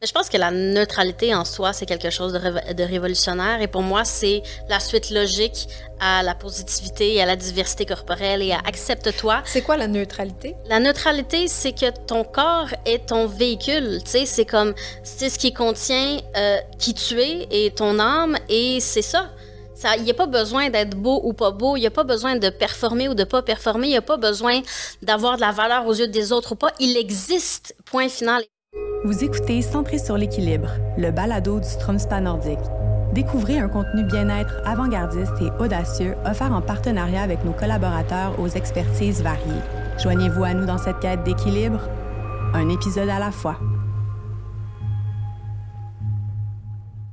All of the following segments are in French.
Je pense que la neutralité en soi, c'est quelque chose de révolutionnaire. Et pour moi, c'est la suite logique à la positivité et à la diversité corporelle et à accepte-toi. C'est quoi la neutralité? La neutralité, c'est que ton corps est ton véhicule. Tu sais, c'est ce qui contient qui tu es et ton âme, et c'est ça. Il n'y a pas besoin d'être beau ou pas beau, il n'y a pas besoin de performer ou de pas performer, il n'y a pas besoin d'avoir de la valeur aux yeux des autres ou pas. Il existe, point final. Vous écoutez Centré sur l'équilibre, le balado du Stromspa nordique. Découvrez un contenu bien-être avant-gardiste et audacieux offert en partenariat avec nos collaborateurs aux expertises variées. Joignez-vous à nous dans cette quête d'équilibre, un épisode à la fois.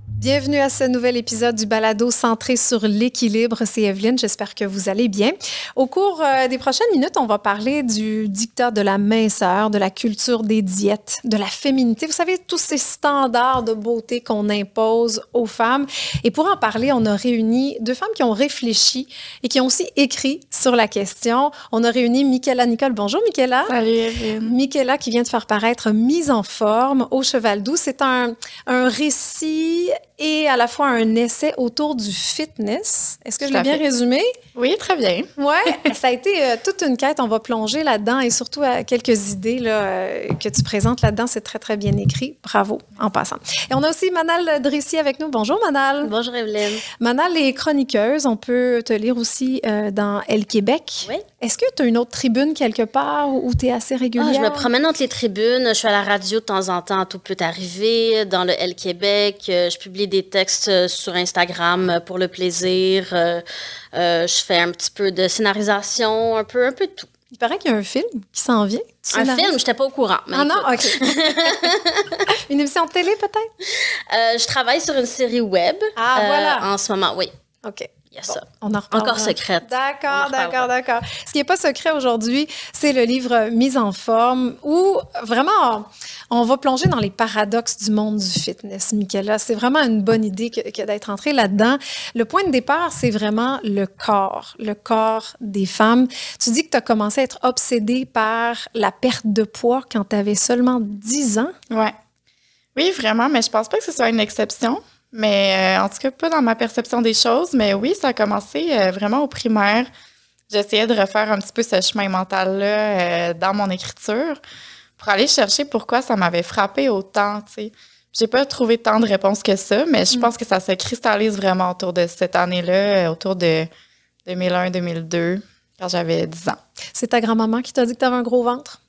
Bienvenue à ce nouvel épisode du balado centré sur l'équilibre. C'est Evelyne, j'espère que vous allez bien. Au cours des prochaines minutes, on va parler du dictat de la minceur, de la culture des diètes, de la féminité. Vous savez, tous ces standards de beauté qu'on impose aux femmes. Et pour en parler, on a réuni deux femmes qui ont réfléchi et qui ont aussi écrit sur la question. On a réuni Michaela Nicole. Bonjour, Michaela. Salut, Evelyne. Michaela qui vient de faire paraître Mise en forme au Cheval Doux. C'est un récit et à la fois un essai autour du fitness. Est-ce que je l'ai bien résumé? Oui, très bien. Oui, ça a été toute une quête. On va plonger là-dedans et surtout quelques idées là, que tu présentes là-dedans. C'est très, très bien écrit. Bravo, en passant. Et on a aussi Manal Drissier avec nous. Bonjour, Manal. Bonjour, Evelyne. Manal est chroniqueuse. On peut te lire aussi dans Elle Québec. Oui. Est-ce que tu as une autre tribune quelque part où tu es assez régulière? Je me promène entre les tribunes. Je suis à la radio de temps en temps. Tout peut arriver. Dans le Elle Québec, je publie des textes sur Instagram pour le plaisir. Je fais un petit peu de scénarisation, un peu de tout. Il paraît qu'il y a un film qui s'en vient. Un film? Je n'étais pas au courant. Ah non? OK. Une émission de télé, peut-être? Je travaille sur une série web voilà. En ce moment, oui. OK. Il y a ça. On en reparlera. Encore secrète. D'accord. Ce qui n'est pas secret aujourd'hui, c'est le livre Mise en forme, où vraiment, on va plonger dans les paradoxes du monde du fitness, Michaela. C'est vraiment une bonne idée que d'être entrée là-dedans. Le point de départ, c'est vraiment le corps des femmes. Tu dis que tu as commencé à être obsédée par la perte de poids quand tu avais seulement 10 ans. Ouais. Oui, vraiment, mais je pense pas que ce soit une exception. Mais en tout cas, pas dans ma perception des choses. Mais oui, ça a commencé vraiment au primaire. J'essayais de refaire un petit peu ce chemin mental-là dans mon écriture pour aller chercher pourquoi ça m'avait frappé autant, tu sais. J'ai pas trouvé tant de réponses que ça, mais je pense que ça se cristallise vraiment autour de cette année-là, autour de 2001-2002, quand j'avais 10 ans. C'est ta grand-maman qui t'a dit que tu avais un gros ventre?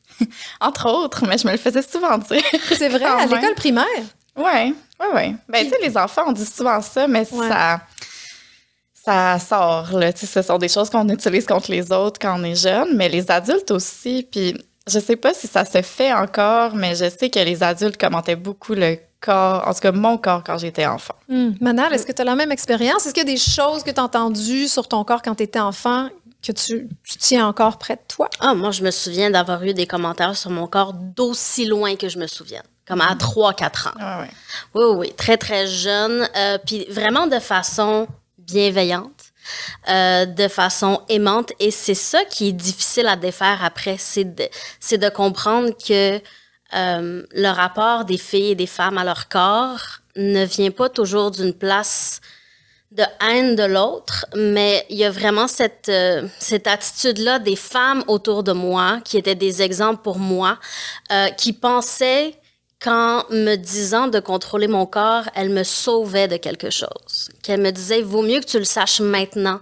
Entre autres, mais je me le faisais souvent dire. C'est vrai, à l'école primaire? Oui. Ben, tu sais, les enfants, on dit souvent ça, mais ça sort, là. Tu sais, ce sont des choses qu'on utilise contre les autres quand on est jeune, mais les adultes aussi. Puis, je sais pas si ça se fait encore, mais je sais que les adultes commentaient beaucoup le corps, en tout cas, mon corps quand j'étais enfant. Manal, est-ce que tu as la même expérience? Est-ce qu'il y a des choses que tu as entendues sur ton corps quand tu étais enfant que tu tiens encore près de toi? Moi, je me souviens d'avoir eu des commentaires sur mon corps d'aussi loin que je me souvienne. Comme à 3-4 ans. Oui. Très, très jeune. Puis vraiment de façon bienveillante, de façon aimante. Et c'est ça qui est difficile à défaire après. C'est de comprendre que le rapport des filles et des femmes à leur corps ne vient pas toujours d'une place de haine de l'autre, mais il y a vraiment cette attitude-là des femmes autour de moi, qui étaient des exemples pour moi, qui pensaient qu'en me disant de contrôler mon corps, elle me sauvait de quelque chose. Qu'elle me disait, vaut mieux que tu le saches maintenant,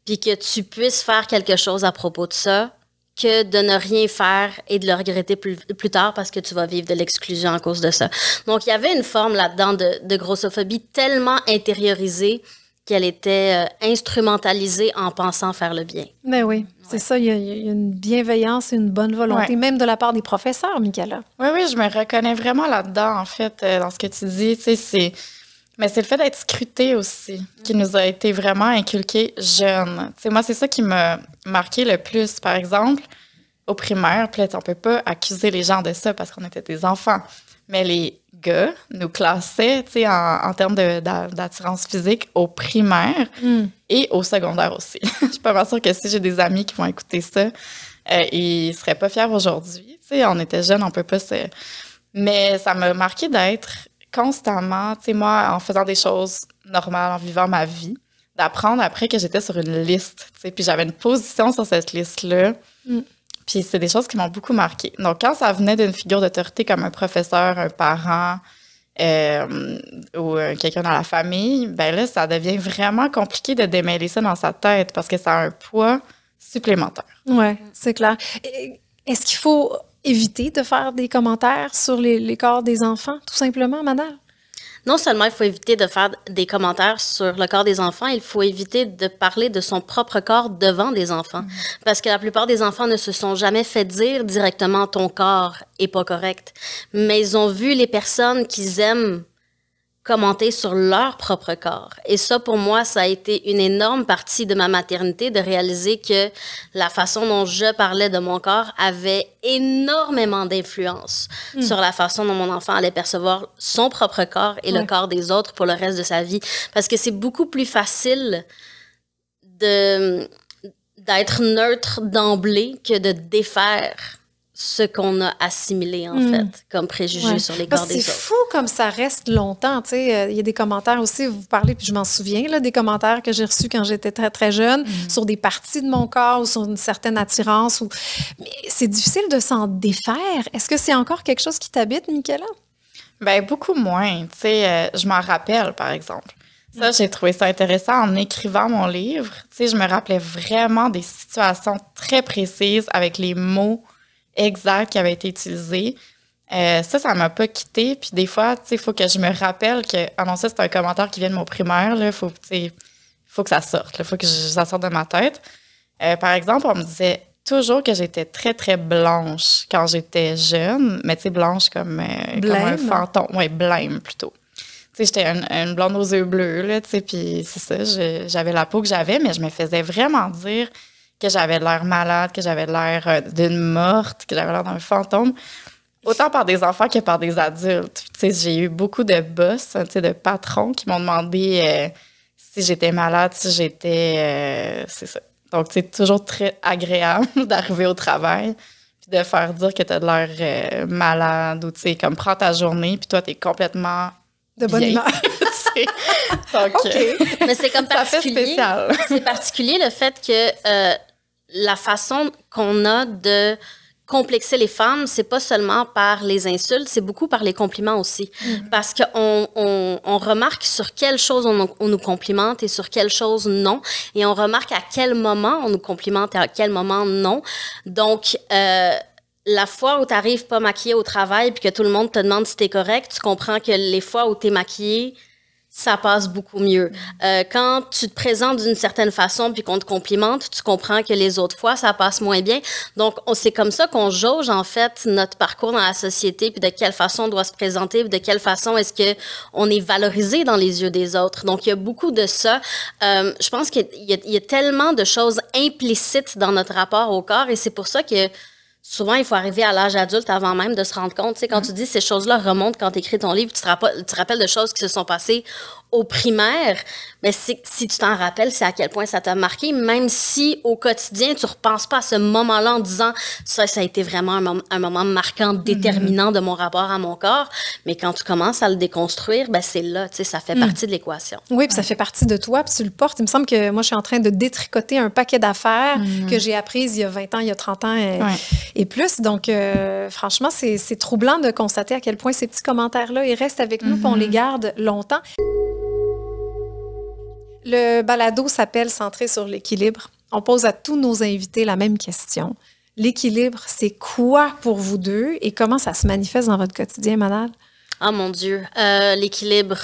puis que tu puisses faire quelque chose à propos de ça, que de ne rien faire et de le regretter plus tard parce que tu vas vivre de l'exclusion à cause de ça. Donc, il y avait une forme là-dedans de grossophobie tellement intériorisée qu'elle était instrumentalisée en pensant faire le bien. Ben oui, c'est ça. Il y a une bienveillance et une bonne volonté, même de la part des professeurs, Michaela. Oui, je me reconnais vraiment là-dedans, en fait, dans ce que tu dis. Tu sais, mais c'est le fait d'être scruté aussi qui nous a été vraiment inculqué jeune. Tu sais, moi, c'est ça qui m'a marqué le plus. Par exemple, au primaire, puis là, on peut pas accuser les gens de ça parce qu'on était des enfants. Mais les gars nous classaient, tu sais, en termes d'attirance physique au primaire et au secondaire aussi. Je suis pas mal sûre que si j'ai des amis qui vont écouter ça, ils seraient pas fiers aujourd'hui. Tu sais, on était jeunes, on peut pas se Mais ça m'a marqué d'être constamment, tu sais, moi, en faisant des choses normales, en vivant ma vie, d'apprendre après que j'étais sur une liste, tu sais, puis j'avais une position sur cette liste-là. Puis c'est des choses qui m'ont beaucoup marqué. Donc, quand ça venait d'une figure d'autorité comme un professeur, un parent ou quelqu'un dans la famille, ben là, ça devient vraiment compliqué de démêler ça dans sa tête parce que ça a un poids supplémentaire. Oui, c'est clair. Est-ce qu'il faut éviter de faire des commentaires sur les corps des enfants, tout simplement, Manal? Non seulement il faut éviter de faire des commentaires sur le corps des enfants, il faut éviter de parler de son propre corps devant des enfants. Parce que la plupart des enfants ne se sont jamais fait dire directement « ton corps est pas correct ». Mais ils ont vu les personnes qu'ils aiment commenter sur leur propre corps. Et ça, pour moi, ça a été une énorme partie de ma maternité, de réaliser que la façon dont je parlais de mon corps avait énormément d'influence sur la façon dont mon enfant allait percevoir son propre corps et le corps des autres pour le reste de sa vie. Parce que c'est beaucoup plus facile d'être neutre d'emblée que de défaire ce qu'on a assimilé, en fait, comme préjugé sur les corps des autres. C'est fou comme ça reste longtemps, tu sais. Il y a des commentaires aussi, vous parlez, puis je m'en souviens, là, des commentaires que j'ai reçus quand j'étais très, très jeune sur des parties de mon corps ou sur une certaine attirance. Mais c'est difficile de s'en défaire. Est-ce que c'est encore quelque chose qui t'habite, Michaela? Bien, beaucoup moins. Tu sais, je m'en rappelle, par exemple. Ça, j'ai trouvé ça intéressant en écrivant mon livre. Tu sais, je me rappelais vraiment des situations très précises avec les mots exact qui avait été utilisé. Ça m'a pas quitté. Puis des fois, tu sais, il faut que je me rappelle que, ah non, ça, c'est un commentaire qui vient de mon primaire, là. Faut que ça sorte, il faut que ça sorte de ma tête. Par exemple, on me disait toujours que j'étais très, très blanche quand j'étais jeune, mais tu sais, blanche comme un fantôme. Oui, blême plutôt. Tu sais, j'étais une blonde aux yeux bleus, là, tu sais, puis c'est ça, j'avais la peau que j'avais, mais je me faisais vraiment dire que j'avais l'air malade, que j'avais l'air d'une morte, que j'avais l'air d'un fantôme, autant par des enfants que par des adultes. Tu sais, j'ai eu beaucoup de boss, tu sais, de patrons qui m'ont demandé si j'étais malade, si j'étais... c'est ça. Donc, c'est toujours très agréable d'arriver au travail puis de faire dire que tu as de l'air malade ou, tu sais, comme prends ta journée puis toi, tu es complètement de bonne humeur. Donc, mais c'est comme particulier. C'est particulier le fait que la façon qu'on a de complexer les femmes, c'est pas seulement par les insultes, c'est beaucoup par les compliments aussi. Parce qu'on remarque sur quelle chose on nous complimente et sur quelle chose non. Et on remarque à quel moment on nous complimente et à quel moment non. Donc, la fois où tu n'arrives pas maquillée au travail puis que tout le monde te demande si tu es correct, tu comprends que les fois où tu es maquillée, ça passe beaucoup mieux. Quand tu te présentes d'une certaine façon puis qu'on te complimente, tu comprends que les autres fois, ça passe moins bien. Donc, c'est comme ça qu'on jauge, en fait, notre parcours dans la société puis de quelle façon on doit se présenter puis de quelle façon est-ce qu'on est valorisé dans les yeux des autres. Donc, il y a beaucoup de ça. Je pense qu'il y a tellement de choses implicites dans notre rapport au corps et c'est pour ça que souvent, il faut arriver à l'âge adulte avant même de se rendre compte. Tu sais, quand tu dis ces choses-là remontent quand tu écris ton livre, tu te rappelles de choses qui se sont passées au primaire, mais si tu t'en rappelles, c'est à quel point ça t'a marqué, même si au quotidien, tu ne repenses pas à ce moment-là en disant ça a été vraiment un moment marquant, déterminant de mon rapport à mon corps. Mais quand tu commences à le déconstruire, ben c'est là, tu sais, ça fait partie de l'équation. Oui, puis ça fait partie de toi, puis tu le portes. Il me semble que moi, je suis en train de détricoter un paquet d'affaires que j'ai apprises il y a 20 ans, il y a 30 ans et plus. Donc, franchement, c'est troublant de constater à quel point ces petits commentaires-là, ils restent avec nous, puis on les garde longtemps. Le balado s'appelle « Centré sur l'équilibre ». On pose à tous nos invités la même question. L'équilibre, c'est quoi pour vous deux et comment ça se manifeste dans votre quotidien, Manal? Ah, mon Dieu. L'équilibre.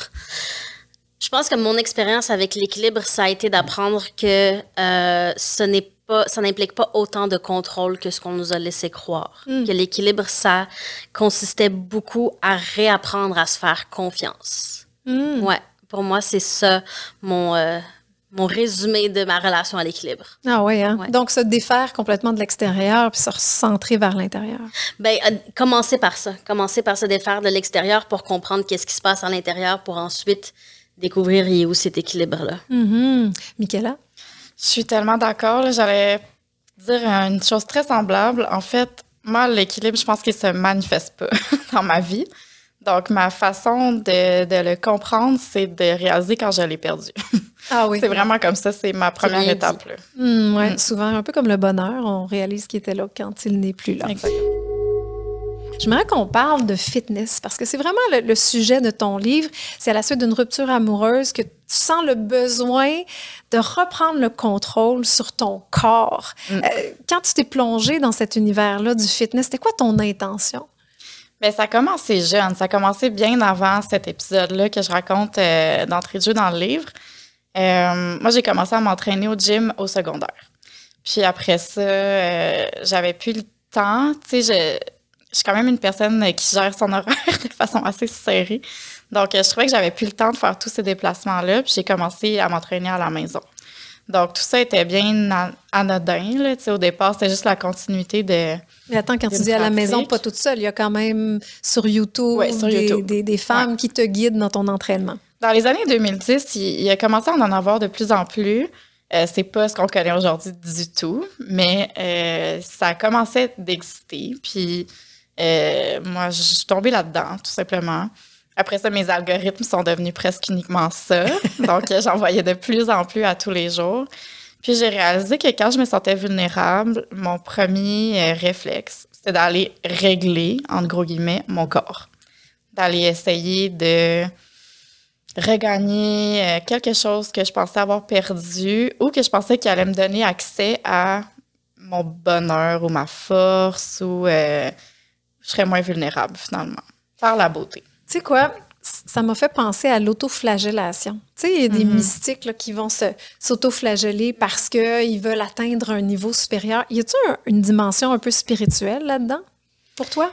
Je pense que mon expérience avec l'équilibre, ça a été d'apprendre que ça n'implique pas autant de contrôle que ce qu'on nous a laissé croire. Que l'équilibre, ça consistait beaucoup à réapprendre à se faire confiance. Ouais. Pour moi, c'est ça mon résumé de ma relation à l'équilibre. Ah oui, hein? Ouais. Donc, se défaire complètement de l'extérieur puis se recentrer vers l'intérieur. Bien, commencer par ça. Commencer par se défaire de l'extérieur pour comprendre qu'est-ce qui se passe à l'intérieur pour ensuite découvrir où cet équilibre-là. Michaela? Je suis tellement d'accord. J'allais dire une chose très semblable. En fait, Moi, l'équilibre, je pense qu'il se manifeste pas dans ma vie. Donc, ma façon de le comprendre, c'est de réaliser quand je l'ai perdu. Ah oui. C'est vraiment comme ça, c'est ma première étape. Oui, souvent, un peu comme le bonheur, on réalise qu'il était là quand il n'est plus là. Exactement. J'aimerais qu'on parle de fitness parce que c'est vraiment le sujet de ton livre. C'est à la suite d'une rupture amoureuse que tu sens le besoin de reprendre le contrôle sur ton corps. Quand tu t'es plongée dans cet univers-là du fitness, c'était quoi ton intention? Bien, ça a commencé jeune. Ça a commencé bien avant cet épisode-là que je raconte d'entrée de jeu dans le livre. Moi, j'ai commencé à m'entraîner au gym au secondaire. Puis après ça, j'avais plus le temps. Tu sais, je suis quand même une personne qui gère son horaire de façon assez serrée. Donc, je trouvais que j'avais plus le temps de faire tous ces déplacements-là. Puis j'ai commencé à m'entraîner à la maison. Donc, tout ça était bien anodin. Là. Tu sais, au départ, c'était juste la continuité de... Mais attends, quand tu dis à la maison, pas toute seule, il y a quand même sur YouTube, des femmes qui te guident dans ton entraînement. Dans les années 2010, il a commencé à en avoir de plus en plus. C'est pas ce qu'on connaît aujourd'hui du tout, mais ça a commencé d'exister. Puis moi, je suis tombée là-dedans, tout simplement. Après ça, mes algorithmes sont devenus presque uniquement ça. Donc, j'en voyais de plus en plus à tous les jours. Puis, j'ai réalisé que quand je me sentais vulnérable, mon premier réflexe, c'était d'aller régler, entre gros guillemets, mon corps. D'aller essayer de regagner quelque chose que je pensais avoir perdu ou que je pensais qu'il allait me donner accès à mon bonheur ou ma force ou je serais moins vulnérable, finalement, par la beauté. Tu sais quoi? Ça m'a fait penser à l'autoflagellation. Tu sais, il y a des mystiques là, qui vont s'autoflageller parce qu'ils veulent atteindre un niveau supérieur. Y a-t-il une dimension un peu spirituelle là-dedans, pour toi?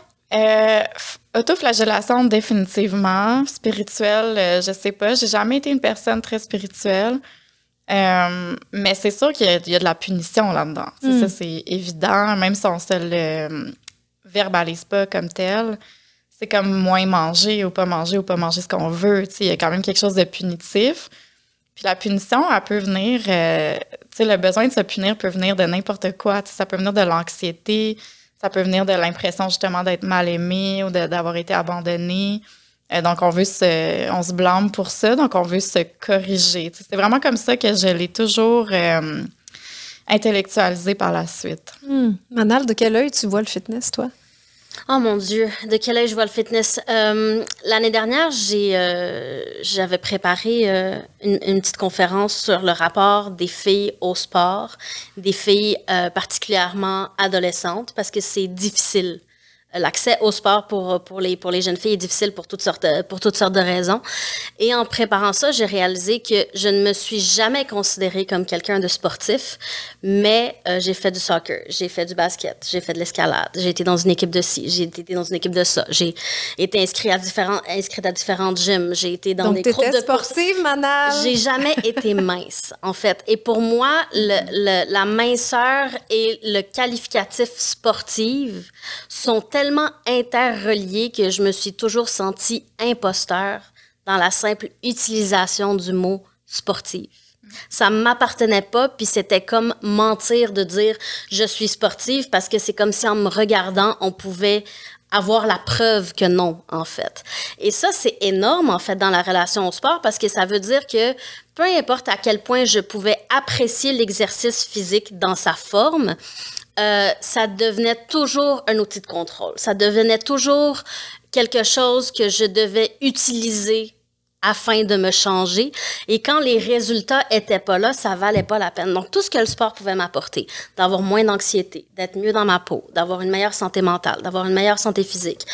Autoflagellation, définitivement. Spirituelle, je sais pas. J'ai jamais été une personne très spirituelle. Mais c'est sûr qu'il y a de la punition là-dedans. Ça, c'est évident. Même si on se le verbalise pas comme tel, c'est comme moins manger ou pas manger ce qu'on veut. Il y a quand même quelque chose de punitif. Puis la punition, elle peut venir... le besoin de se punir peut venir de n'importe quoi. Ça peut venir de l'anxiété, ça peut venir de l'impression justement d'être mal aimé ou d'avoir été abandonné. Donc, on se blâme pour ça, donc on veut se corriger. C'est vraiment comme ça que je l'ai toujours intellectualisé par la suite. Manal, de quel œil tu vois le fitness, toi? Oh mon Dieu, de quel œil je vois le fitness? L'année dernière, j'avais préparé une petite conférence sur le rapport des filles au sport, des filles particulièrement adolescentes, parce que c'est difficile. L'accès au sport pour les jeunes filles est difficile pour toutes sortes de raisons. Et en préparant ça, j'ai réalisé que je ne me suis jamais considérée comme quelqu'un de sportif, mais j'ai fait du soccer, j'ai fait du basket, j'ai fait de l'escalade, j'ai été dans une équipe de ci, j'ai été dans une équipe de ça, j'ai été inscrite à différentes gyms, j'ai été dans des groupes de sportive, Manal. J'ai jamais été mince, en fait. Et pour moi, la minceur et le qualificatif sportive sont tellement interreliés que je me suis toujours sentie imposteur dans la simple utilisation du mot sportive. Ça m'appartenait pas, puis c'était comme mentir de dire je suis sportive parce que c'est comme si en me regardant, on pouvait avoir la preuve que non, en fait. Et ça, c'est énorme, en fait, dans la relation au sport parce que ça veut dire que peu importe à quel point je pouvais apprécier l'exercice physique dans sa forme, ça devenait toujours un outil de contrôle. Ça devenait toujours quelque chose que je devais utiliser afin de me changer. Et quand les résultats étaient pas là, ça valait pas la peine. Donc, tout ce que le sport pouvait m'apporter, d'avoir moins d'anxiété, d'être mieux dans ma peau, d'avoir une meilleure santé mentale, d'avoir une meilleure santé physique.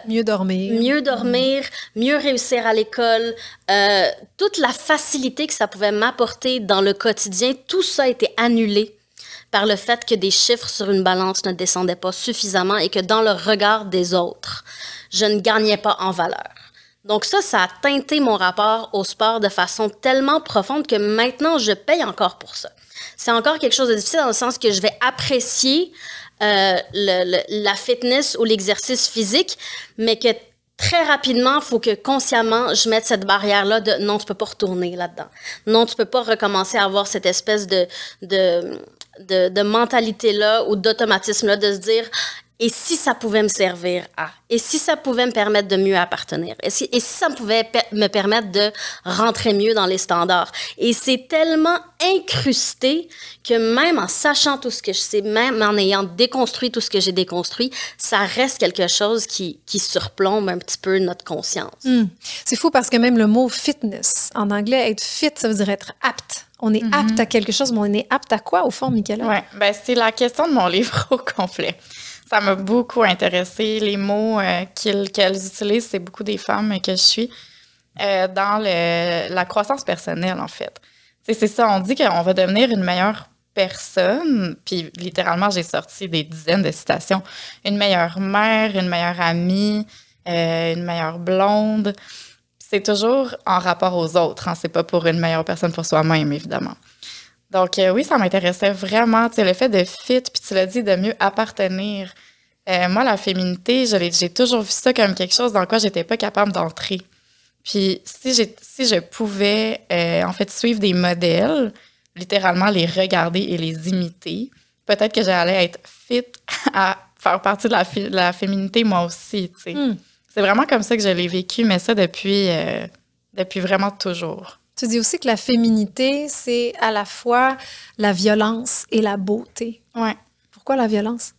Mieux dormir. Mieux réussir à l'école. Toute la facilité que ça pouvait m'apporter dans le quotidien, tout ça a été annulé par le fait que des chiffres sur une balance ne descendaient pas suffisamment et que dans le regard des autres, je ne gagnais pas en valeur. Donc ça a teinté mon rapport au sport de façon tellement profonde que maintenant, je paye encore pour ça. C'est encore quelque chose de difficile dans le sens que je vais apprécier la fitness ou l'exercice physique, mais que très rapidement, il faut que consciemment, je mette cette barrière-là de non, tu peux pas retourner là-dedans. Non, tu peux pas recommencer à avoir cette espèce de mentalité-là ou d'automatisme-là de se dire Et si ça pouvait me servir à? Et si ça pouvait me permettre de mieux appartenir? Et si ça pouvait me permettre de rentrer mieux dans les standards? Et c'est tellement incrusté que même en sachant tout ce que je sais, même en ayant déconstruit tout ce que j'ai déconstruit, ça reste quelque chose qui surplombe un petit peu notre conscience. C'est fou parce que même le mot fitness, en anglais, être fit, ça veut dire être apte. On est apte à quelque chose, mais on est apte à quoi, au fond, Michaela? Oui, ben c'est la question de mon livre au complet. Ça m'a beaucoup intéressée. Les mots qu'elles utilisent, c'est beaucoup des femmes que je suis dans la croissance personnelle, en fait. T'sais, c'est ça, on dit qu'on va devenir une meilleure personne, puis littéralement, j'ai sorti des dizaines de citations. Une meilleure mère, une meilleure amie, une meilleure blonde. C'est toujours en rapport aux autres, hein, c'est pas pour une meilleure personne pour soi-même, évidemment. Donc, oui, ça m'intéressait vraiment, tu sais, le fait de fit, puis tu l'as dit, de mieux appartenir. Moi, la féminité, j'ai toujours vu ça comme quelque chose dans quoi j'étais pas capable d'entrer. Puis, si je pouvais, en fait, suivre des modèles, littéralement les regarder et les imiter, peut-être que j'allais être fit à faire partie de la féminité moi aussi, tu sais. C'est vraiment comme ça que je l'ai vécu, mais ça depuis vraiment toujours. Tu dis aussi que la féminité, c'est à la fois la violence et la beauté. Ouais. Pourquoi la violence?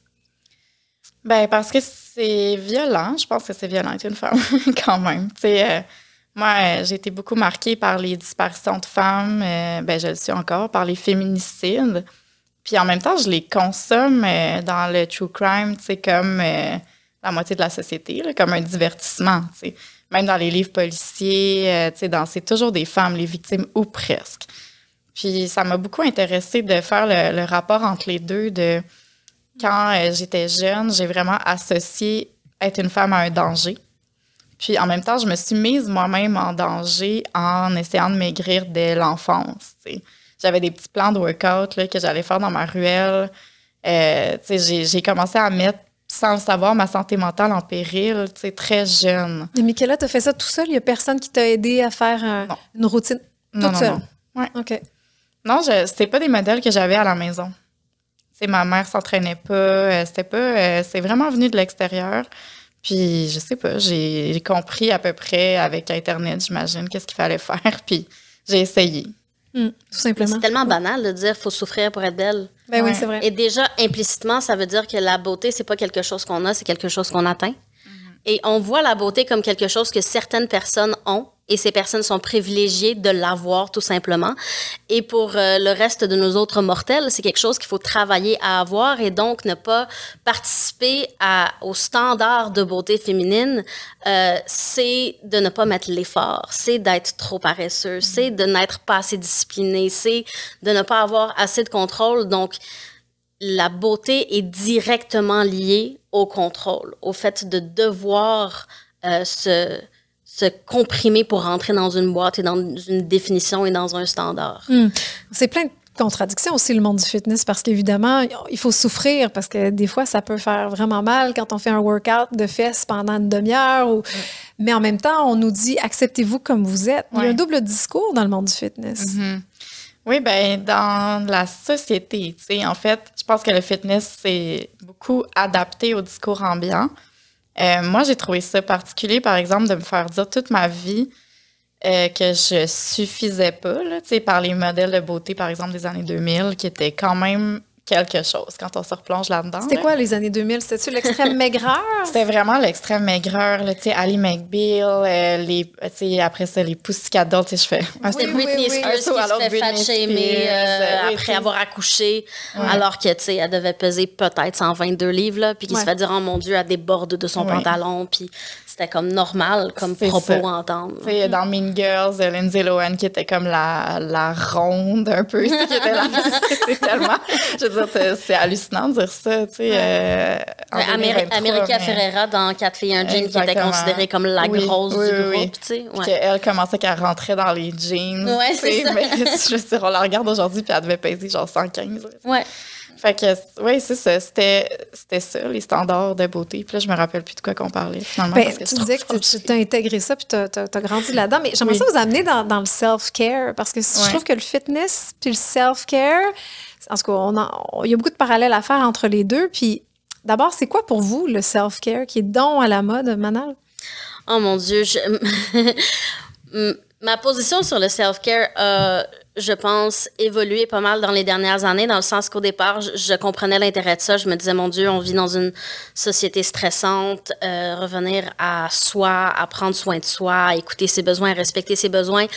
Ben parce que c'est violent. Je pense que c'est violent être une femme, quand même. Tu sais, moi, j'ai été beaucoup marquée par les disparitions de femmes. Ben je le suis encore, par les féminicides. Puis en même temps, je les consomme dans le true crime, tu sais, comme la moitié de la société, là, comme un divertissement, tu sais. Même dans les livres policiers, tu sais, c'est toujours des femmes, les victimes, ou presque. Puis ça m'a beaucoup intéressée de faire le rapport entre les deux. De quand j'étais jeune, j'ai vraiment associé être une femme à un danger. Puis en même temps, je me suis mise moi-même en danger en essayant de maigrir dès l'enfance, tu sais. J'avais des petits plans de workout là, que j'allais faire dans ma ruelle. Tu sais, j'ai commencé à mettre, sans le savoir, ma santé mentale en péril, tu sais, très jeune. Mais Michaela, tu as fait ça tout seul? Il n'y a personne qui t'a aidé à faire une routine toute seule? Non. Ouais. OK. Non, c'était pas des modèles que j'avais à la maison. Tu sais, ma mère s'entraînait pas. C'est vraiment venu de l'extérieur. Puis, je sais pas, j'ai compris à peu près avec Internet, j'imagine, qu'est-ce qu'il fallait faire. Puis, j'ai essayé. Tout simplement. C'est tellement banal de dire qu'il faut souffrir pour être belle. Ben oui, c'est vrai. Et déjà, implicitement, ça veut dire que la beauté, c'est pas quelque chose qu'on a, c'est quelque chose qu'on atteint. Et on voit la beauté comme quelque chose que certaines personnes ont, et ces personnes sont privilégiées de l'avoir, tout simplement. Et pour le reste de nos autres mortels, c'est quelque chose qu'il faut travailler à avoir, et donc ne pas participer au standard de beauté féminine, c'est de ne pas mettre l'effort, c'est d'être trop paresseux, c'est de n'être pas assez discipliné, c'est de ne pas avoir assez de contrôle. Donc, la beauté est directement liée au contrôle, au fait de devoir se comprimer pour rentrer dans une boîte et dans une définition et dans un standard. C'est plein de contradictions aussi, le monde du fitness, parce qu'évidemment, il faut souffrir, parce que des fois, ça peut faire vraiment mal quand on fait un workout de fesses pendant une demi-heure. Mais en même temps, on nous dit « acceptez-vous comme vous êtes ». Il y a un double discours dans le monde du fitness. Oui, ben dans la société, tu sais, en fait, je pense que le fitness, c'est beaucoup adapté au discours ambiant. Moi, j'ai trouvé ça particulier, par exemple, de me faire dire toute ma vie que je suffisais pas, là, tu sais, par les modèles de beauté, par exemple, des années 2000, qui étaient quand même quelque chose quand on se replonge là-dedans. C'était quoi les années 2000? C'était-tu l'extrême maigreur? C'était vraiment l'extrême maigreur, tu sais, Ali McBeal, après ça, les Pussycat Dolls, tu sais, je fais... C'était Britney Spears qui se fait fat-shamer après avoir accouché, alors que, tu sais, elle devait peser peut-être 122 livres, là, puis qui se fait dire, oh mon Dieu, elle déborde de son pantalon, puis c'était comme normal, comme propos à entendre. Tu sais, dans Mean Girls, Lindsay Lohan, qui était comme la ronde, un peu, qui était là, c'est tellement... Je veux dire, c'est hallucinant de dire ça, tu sais. America Ferrera dans 4 filles et un jean, qui était considérée comme la grosse du groupe, tu sais. Qu'elle commençait qu'elle rentrait dans les jeans. Ouais, c'est ça. Mais je veux dire, on la regarde aujourd'hui, puis elle devait peser genre 115. Ouais. Fait que, oui, c'est ça. C'était ça, les standards de beauté. Puis là, je me rappelle plus de quoi qu'on parlait, finalement. Ben, tu disais que tu as intégré ça, puis tu as grandi là-dedans. Mais j'aimerais ça vous amener dans le self-care, parce que je trouve que le fitness puis le self-care, en tout cas, il y a beaucoup de parallèles à faire entre les deux. Puis D'abord, c'est quoi pour vous le self-care qui est donc à la mode, Manal? Oh mon Dieu, ma position sur le self-care a, je pense, évolué pas mal dans les dernières années, dans le sens qu'au départ, je comprenais l'intérêt de ça. Je me disais, mon Dieu, on vit dans une société stressante, revenir à soi, à prendre soin de soi, à écouter ses besoins, à respecter ses besoins,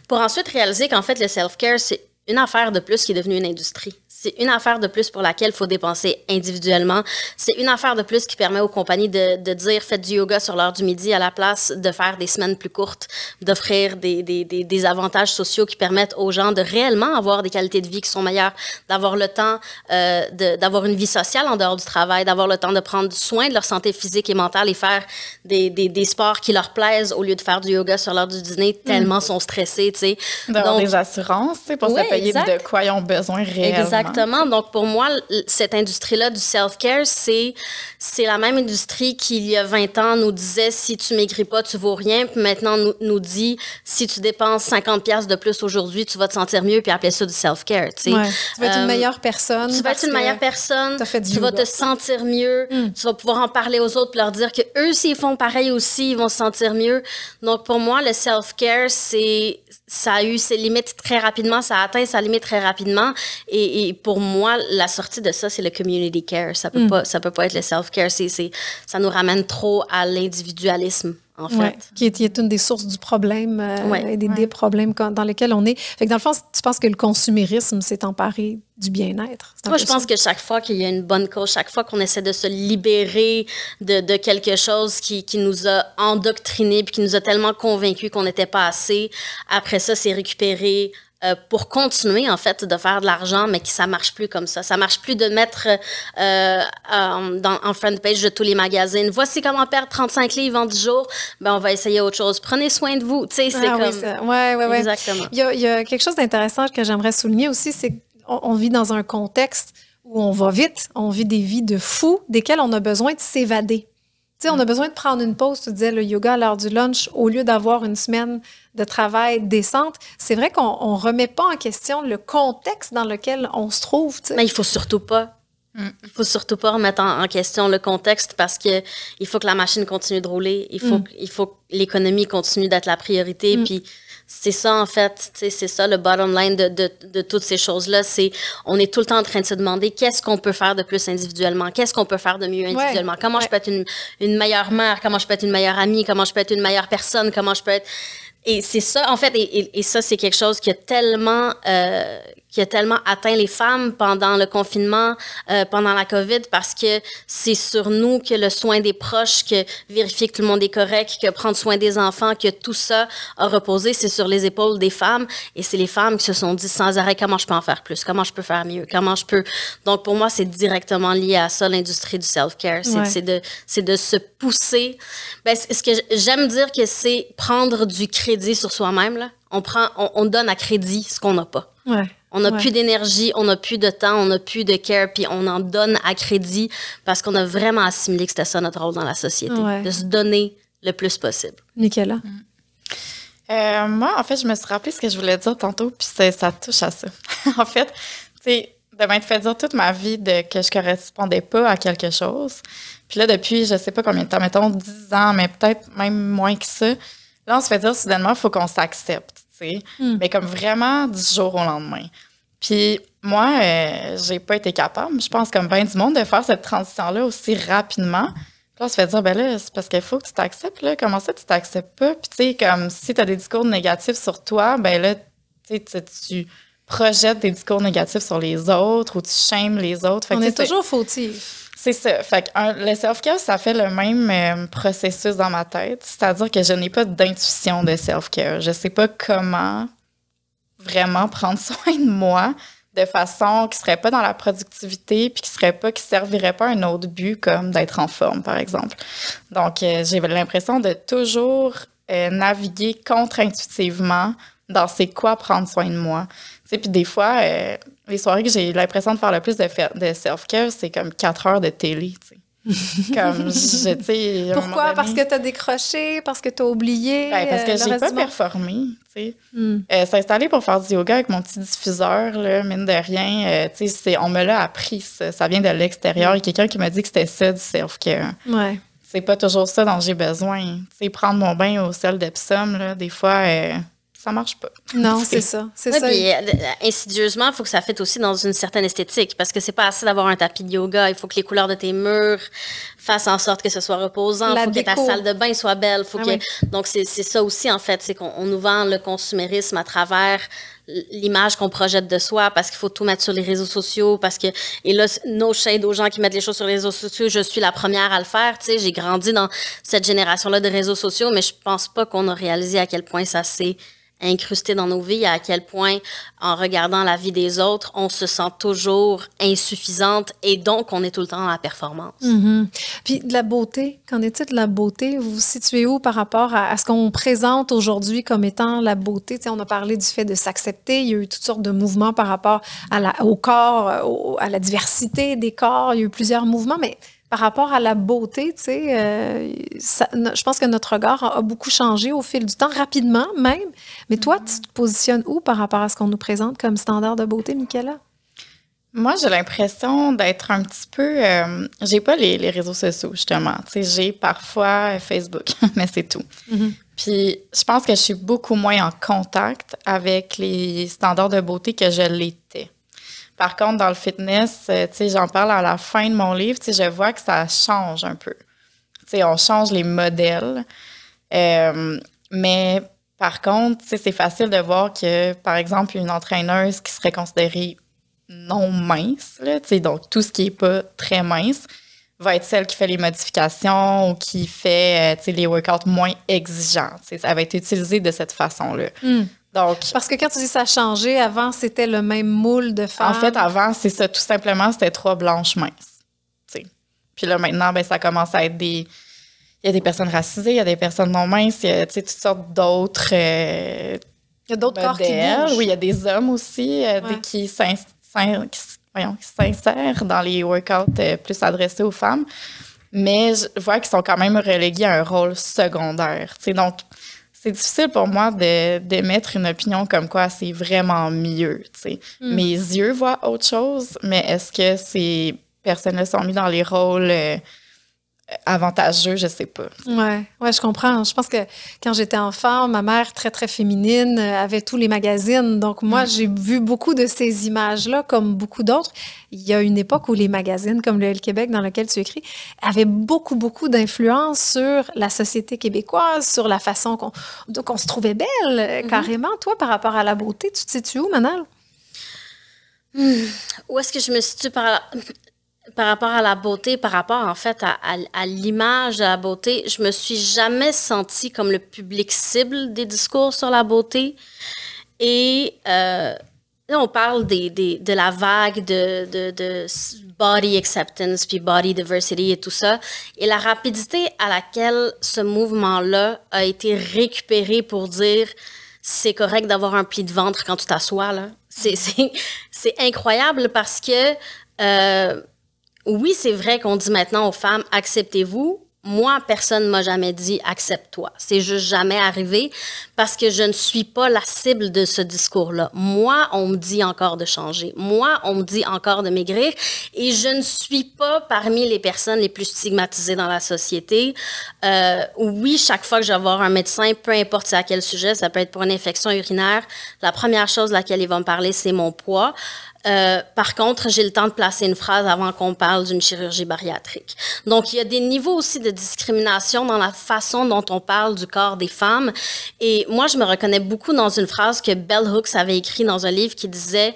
pour ensuite réaliser qu'en fait, le self-care, c'est une affaire de plus qui est devenue une industrie. C'est une affaire de plus pour laquelle il faut dépenser individuellement. C'est une affaire de plus qui permet aux compagnies de dire faites du yoga sur l'heure du midi à la place de faire des semaines plus courtes, d'offrir des avantages sociaux qui permettent aux gens de réellement avoir des qualités de vie qui sont meilleures, d'avoir le temps d'avoir une vie sociale en dehors du travail, d'avoir le temps de prendre soin de leur santé physique et mentale et faire des sports qui leur plaisent au lieu de faire du yoga sur l'heure du dîner tellement sont stressés, tu sais. D'avoir des assurances, tu sais, pour se payer de quoi ils ont besoin réellement. Exactement. Donc, pour moi, cette industrie-là du self-care, c'est la même industrie qui, il y a 20 ans, nous disait si tu maigris pas, tu vaux rien. Puis maintenant, nous dit si tu dépenses 50$ de plus aujourd'hui, tu vas te sentir mieux, puis appeler ça du self-care. Tu sais. Ouais. Tu vas être une meilleure personne. Tu vas être une meilleure personne. Tu vas te sentir mieux. Tu vas pouvoir en parler aux autres, puis leur dire que eux, s'ils font pareil aussi, ils vont se sentir mieux. Donc, pour moi, le self-care, ça a eu ses limites très rapidement, ça a atteint sa limite très rapidement. Et pour moi, la sortie de ça, c'est le community care. Ça peut pas être le self-care. Ça nous ramène trop à l'individualisme, en fait. Ouais, qui est une des sources du problème et des problèmes dans lesquels on est. Fait que dans le fond, tu penses que le consumérisme s'est emparé du bien-être? Moi, je pense que chaque fois qu'il y a une bonne cause, chaque fois qu'on essaie de se libérer de quelque chose qui nous a endoctrinés puis qui nous a tellement convaincus qu'on n'était pas assez, après ça, c'est récupéré pour continuer, en fait, de faire de l'argent, mais que ça marche plus comme ça. Ça marche plus de mettre en front page de tous les magazines. Voici comment perdre 35 livres en 10 jours. Ben, on va essayer autre chose. Prenez soin de vous. Tu sais, c'est comme... Oui. Exactement. Il y a quelque chose d'intéressant que j'aimerais souligner aussi, c'est qu'on vit dans un contexte où on va vite, on vit des vies de fous desquelles on a besoin de s'évader. Tu sais, on a besoin de prendre une pause. Tu disais, le yoga à l'heure du lunch, au lieu d'avoir une semaine de travail décente. C'est vrai qu'on ne remet pas en question le contexte dans lequel on se trouve. Tu sais. Mais il faut surtout pas. Il faut surtout pas remettre en question le contexte parce que il faut que la machine continue de rouler. Il faut que l'économie continue d'être la priorité. Puis c'est ça, en fait, c'est ça le bottom line de toutes ces choses-là. On est tout le temps en train de se demander qu'est-ce qu'on peut faire de plus individuellement, qu'est-ce qu'on peut faire de mieux individuellement, comment je peux être une meilleure mère, comment je peux être une meilleure amie, comment je peux être une meilleure personne, comment je peux être... Et c'est ça, en fait, et ça, c'est quelque chose qui a tellement atteint les femmes pendant le confinement, pendant la COVID, parce que c'est sur nous que le soin des proches, que vérifier que tout le monde est correct, que prendre soin des enfants, que tout ça a reposé, c'est sur les épaules des femmes. Et c'est les femmes qui se sont dit sans arrêt comment je peux en faire plus, comment je peux faire mieux, comment je peux... Donc, pour moi, c'est directement lié à ça, l'industrie du self-care. C'est de se pousser. Ben, ce que j'aime dire que c'est prendre du crédit sur soi-même, là. On donne à crédit ce qu'on n'a pas. Ouais. On n'a plus d'énergie, on n'a plus de temps, on n'a plus de care, puis on en donne à crédit parce qu'on a vraiment assimilé que c'était ça notre rôle dans la société, de se donner le plus possible. Michaela? Moi, en fait, je me suis rappelé ce que je voulais dire tantôt, puis ça touche à ça. En fait, tu sais, de m'être fait dire toute ma vie que je correspondais pas à quelque chose. Puis là, depuis, je sais pas combien de temps, mettons 10 ans, mais peut-être même moins que ça, là, on se fait dire soudainement, il faut qu'on s'accepte, tu sais. Mais comme vraiment du jour au lendemain. Puis moi, j'ai pas été capable, je pense comme bien du monde, de faire cette transition-là aussi rapidement. Puis là, on se fait dire, ben là, c'est parce qu'il faut que tu t'acceptes, là. Comment ça, tu t'acceptes pas? Puis tu sais, comme si tu as des discours négatifs sur toi, ben là, tu projettes des discours négatifs sur les autres ou tu shames les autres. Fait on est toujours fautif. C'est ça. Fait que le self-care, ça fait le même processus dans ma tête. C'est-à-dire que je n'ai pas d'intuition de self-care. Je sais pas comment vraiment prendre soin de moi de façon qui serait pas dans la productivité puis qui servirait pas à un autre but comme d'être en forme, par exemple. Donc, j'ai l'impression de toujours naviguer contre-intuitivement dans c'est quoi prendre soin de moi. Tu sais, puis des fois... les soirées que j'ai l'impression de faire le plus de self-care, c'est comme 4 heures de télé, tu sais. Comme, tu sais... Pourquoi? Parce que tu as décroché? Parce que tu as oublié? Ben, parce que j'ai pas performé, tu sais. S'installer pour faire du yoga avec mon petit diffuseur, là, mine de rien, tu sais, on me l'a appris, ça vient de l'extérieur. Il y a quelqu'un qui m'a dit que c'était ça, du self-care. Ouais. C'est pas toujours ça dont j'ai besoin. Tu sais, prendre mon bain au sel d'Epsom, là, des fois... ça marche pas. Non, c'est ça. C'est ça. Puis, insidieusement, il faut que ça fitte aussi dans une certaine esthétique parce que c'est pas assez d'avoir un tapis de yoga. Il faut que les couleurs de tes murs fassent en sorte que ce soit reposant. Il faut que ta salle de bain soit belle. Donc, c'est ça aussi, en fait. C'est qu'on nous vend le consumérisme à travers l'image qu'on projette de soi parce qu'il faut tout mettre sur les réseaux sociaux. Et là, no shade aux gens qui mettent les choses sur les réseaux sociaux. Je suis la première à le faire. Tu sais, j'ai grandi dans cette génération-là de réseaux sociaux, mais je pense pas qu'on a réalisé à quel point ça s'est incrusté dans nos vies, à quel point, en regardant la vie des autres, on se sent toujours insuffisante et donc on est tout le temps dans la performance. Mm-hmm. Puis de la beauté, qu'en est-il de la beauté? Vous vous situez où par rapport à ce qu'on présente aujourd'hui comme étant la beauté? Tu sais, on a parlé du fait de s'accepter, il y a eu toutes sortes de mouvements par rapport au corps, à la diversité des corps, il y a eu plusieurs mouvements, mais par rapport à la beauté, tu sais, je pense que notre regard a beaucoup changé au fil du temps, rapidement même. Mais toi, tu te positionnes où par rapport à ce qu'on nous présente comme standard de beauté, Michaela? Moi, j'ai l'impression d'être un petit peu... j'ai pas les réseaux sociaux, justement. Tu sais, j'ai parfois Facebook, mais c'est tout. Mm-hmm. Puis, je pense que je suis beaucoup moins en contact avec les standards de beauté que je l'étais. Par contre, dans le fitness, tu sais, j'en parle à la fin de mon livre, tu sais, je vois que ça change un peu. Tu sais, on change les modèles. Mais par contre, tu sais, c'est facile de voir que, par exemple, une entraîneuse qui serait considérée non mince, là, tu sais, donc tout ce qui n'est pas très mince, va être celle qui fait les modifications ou qui fait, tu sais, les workouts moins exigeants. Tu sais, ça va être utilisé de cette façon-là. Donc, parce que quand tu dis ça a changé, avant, c'était le même moule de femmes. En fait, avant, c'est ça. Tout simplement, c'était 3 blanches minces. T'sais. Puis là, maintenant, ben, ça commence à être des... Il y a des personnes racisées, il y a des personnes non minces, il y a toutes sortes d'autres il y a d'autres corps qui bougent. Oui, il y a des hommes aussi qui s'insèrent dans les workouts plus adressés aux femmes. Mais je vois qu'ils sont quand même relégués à un rôle secondaire. T'sais. Donc, c'est difficile pour moi d'émettre une opinion comme quoi c'est vraiment mieux, tu sais. Mes yeux voient autre chose, mais est-ce que ces personnes-là sont mises dans les rôles avantageux? Je sais pas. Ouais, je comprends. Je pense que quand j'étais enfant, ma mère, très, très féminine, avait tous les magazines. Donc, moi, j'ai vu beaucoup de ces images-là, comme beaucoup d'autres. Il y a une époque où les magazines, comme le Québec, dans lequel tu écris, avaient beaucoup, beaucoup d'influence sur la société québécoise, sur la façon qu'on se trouvait belle, carrément. Toi, par rapport à la beauté, tu te situes où, Manal? Où est-ce que je me situe par rapport à la beauté, par rapport, en fait, à l'image de la beauté? Je me suis jamais sentie comme le public cible des discours sur la beauté. Et là, on parle de la vague de body acceptance, puis body diversity et tout ça. Et la rapidité à laquelle ce mouvement-là a été récupéré pour dire c'est correct d'avoir un pli de ventre quand tu t'assois, là. C'est incroyable parce que... oui, c'est vrai qu'on dit maintenant aux femmes, acceptez-vous. Moi, personne ne m'a jamais dit accepte-toi. C'est juste jamais arrivé parce que je ne suis pas la cible de ce discours-là. Moi, on me dit encore de changer. Moi, on me dit encore de maigrir et je ne suis pas parmi les personnes les plus stigmatisées dans la société. Oui, chaque fois que je vais voir un médecin, peu importe c'est à quel sujet, ça peut être pour une infection urinaire, la première chose à laquelle il va me parler, c'est mon poids. Par contre, j'ai le temps de placer une phrase avant qu'on parle d'une chirurgie bariatrique. Donc, il y a des niveaux aussi de discrimination dans la façon dont on parle du corps des femmes. Et moi, je me reconnais beaucoup dans une phrase que Bell Hooks avait écrite dans un livre qui disait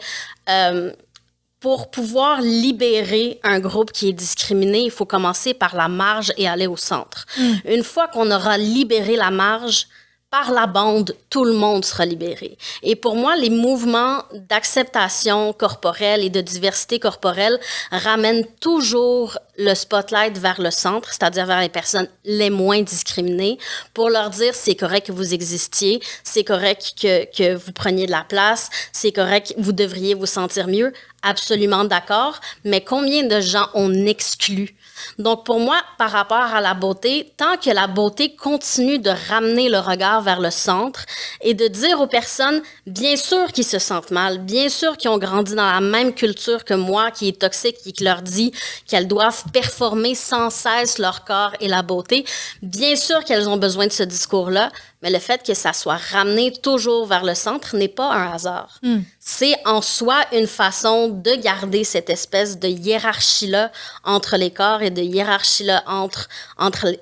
pour pouvoir libérer un groupe qui est discriminé, il faut commencer par la marge et aller au centre. Une fois qu'on aura libéré la marge, par la bande, tout le monde sera libéré. Et pour moi, les mouvements d'acceptation corporelle et de diversité corporelle ramènent toujours le spotlight vers le centre, c'est-à-dire vers les personnes les moins discriminées, pour leur dire c'est correct que vous existiez, c'est correct que vous preniez de la place, c'est correct, vous devriez vous sentir mieux. Absolument d'accord. Mais combien de gens on exclut Donc, pour moi, par rapport à la beauté, tant que la beauté continue de ramener le regard vers le centre et de dire aux personnes, bien sûr qu'ils se sentent mal, bien sûr qu'ils ont grandi dans la même culture que moi, qui est toxique et qui leur dit qu'elles doivent performer sans cesse leur corps et la beauté, bien sûr qu'elles ont besoin de ce discours-là, mais le fait que ça soit ramené toujours vers le centre n'est pas un hasard. C'est en soi une façon de garder cette espèce de hiérarchie-là entre les corps et de hiérarchie-là entre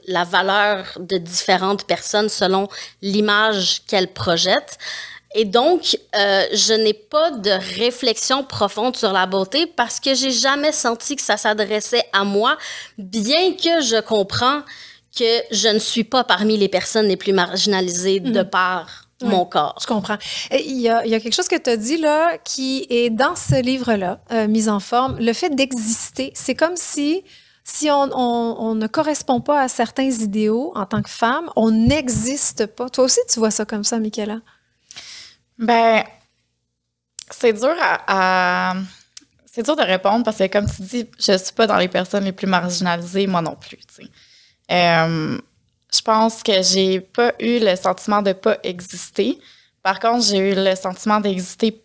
la valeur de différentes personnes selon l'image qu'elles projettent. Et donc, je n'ai pas de réflexion profonde sur la beauté parce que j'ai jamais senti que ça s'adressait à moi, bien que je comprends que je ne suis pas parmi les personnes les plus marginalisées de par mon corps. Je comprends. Il y a quelque chose que tu as dit là qui est dans ce livre-là, Mise en forme. Le fait d'exister, c'est comme si on ne correspond pas à certains idéaux en tant que femme, on n'existe pas. Toi aussi, tu vois ça comme ça, Michaela? Ben, c'est dur c'est dur de répondre parce que, comme tu dis, je suis pas dans les personnes les plus marginalisées, moi non plus, tu sais. Je pense que j'ai pas eu le sentiment de pas exister. Par contre, j'ai eu le sentiment d'exister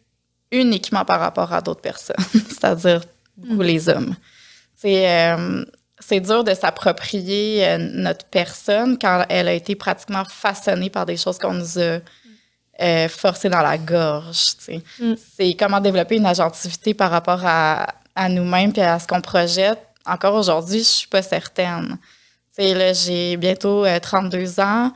uniquement par rapport à d'autres personnes, c'est-à-dire beaucoup les hommes. C'est dur de s'approprier notre personne quand elle a été pratiquement façonnée par des choses qu'on nous a forcé dans la gorge. Tu sais. C'est comment développer une agentivité par rapport à nous-mêmes et à ce qu'on projette. Encore aujourd'hui, je suis pas certaine. T'sais, là, j'ai bientôt 32 ans.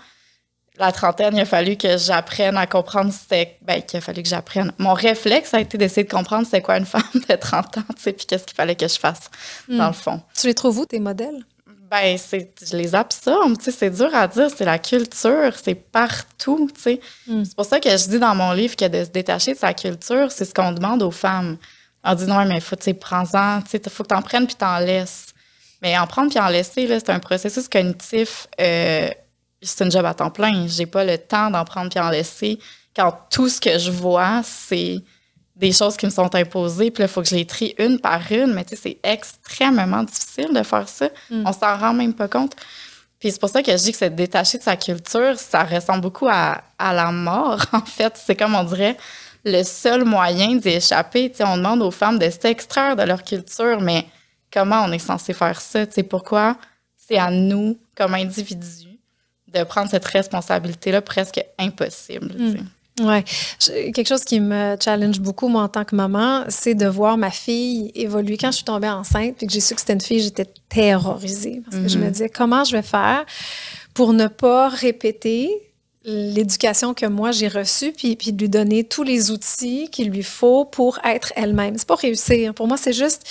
La trentaine, il a fallu que j'apprenne à comprendre qu'il a fallu que j'apprenne. Mon réflexe a été d'essayer de comprendre c'était quoi une femme de 30 ans, puis qu'est-ce qu'il fallait que je fasse, dans le fond. Tu les trouves où, tes modèles? Ben, je les absorbe, c'est dur à dire, c'est la culture, c'est partout, tu sais. C'est pour ça que je dis dans mon livre que de se détacher de sa culture, c'est ce qu'on demande aux femmes. On dit non, mais faut, prends-en, faut que t'en prennes puis t'en laisses. Mais en prendre puis en laisser, là, c'est un processus cognitif, c'est une job à temps plein. J'ai pas le temps d'en prendre puis en laisser quand tout ce que je vois, c'est des choses qui me sont imposées, puis là, il faut que je les trie une par une, mais tu sais, c'est extrêmement difficile de faire ça. On s'en rend même pas compte. Puis c'est pour ça que je dis que se détacher de sa culture, ça ressemble beaucoup à la mort, en fait. C'est comme, on dirait, le seul moyen d'y échapper. Tu sais, on demande aux femmes de s'extraire de leur culture, mais comment on est censé faire ça? Tu sais, pourquoi c'est à nous, comme individus, de prendre cette responsabilité-là presque impossible, tu sais. Oui. Quelque chose qui me challenge beaucoup, moi, en tant que maman, c'est de voir ma fille évoluer. Quand je suis tombée enceinte et que j'ai su que c'était une fille, j'étais terrorisée parce que je me disais, comment je vais faire pour ne pas répéter l'éducation que moi j'ai reçue, puis lui donner tous les outils qu'il lui faut pour être elle-même. C'est pas réussir. Pour moi, c'est juste